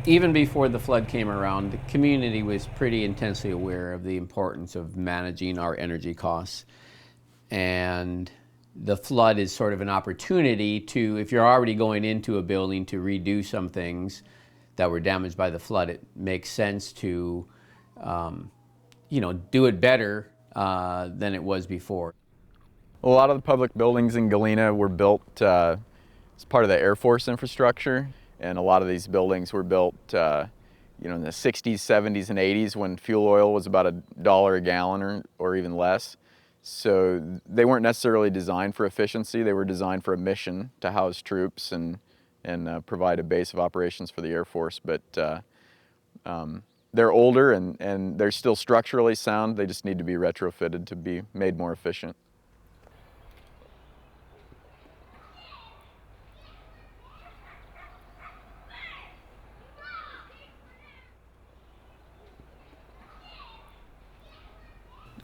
Even before the flood came around, the community was pretty intensely aware of the importance of managing our energy costs. And the flood is sort of an opportunity to, if you're already going into a building to redo some things that were damaged by the flood, it makes sense to, do it better than it was before. A lot of the public buildings in Galena were built as part of the Air Force infrastructure, and a lot of these buildings were built in the 60s, 70s, and 80s when fuel oil was about $1 a gallon or even less. So they weren't necessarily designed for efficiency, they were designed for a mission to house troops and provide a base of operations for the Air Force. But they're older and they're still structurally sound, they just need to be retrofitted to be made more efficient.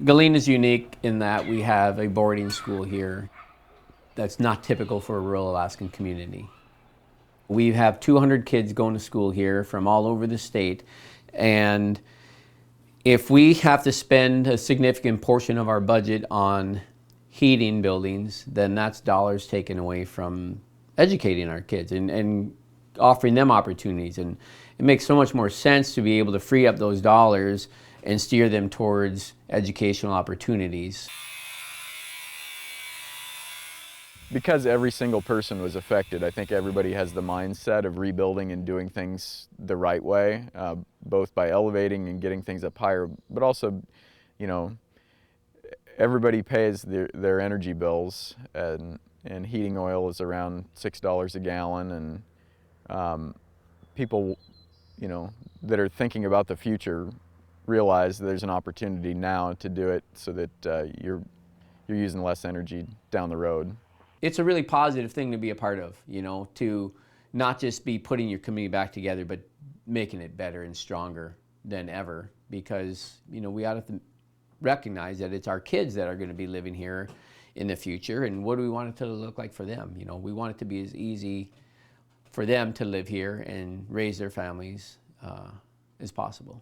Galena is unique in that we have a boarding school here that's not typical for a rural Alaskan community. We have 200 kids going to school here from all over the state, and if we have to spend a significant portion of our budget on heating buildings, then that's dollars taken away from educating our kids and offering them opportunities. And it makes so much more sense to be able to free up those dollars and steer them towards educational opportunities. Because every single person was affected, I think everybody has the mindset of rebuilding and doing things the right way, both by elevating and getting things up higher, but also, everybody pays their energy bills, and heating oil is around $6 a gallon, and people, that are thinking about the future realize there's an opportunity now to do it so that you're using less energy down the road. It's a really positive thing to be a part of, to not just be putting your community back together, but making it better and stronger than ever, because, we ought to recognize that it's our kids that are going to be living here in the future, and what do we want it to look like for them? We want it to be as easy for them to live here and raise their families as possible.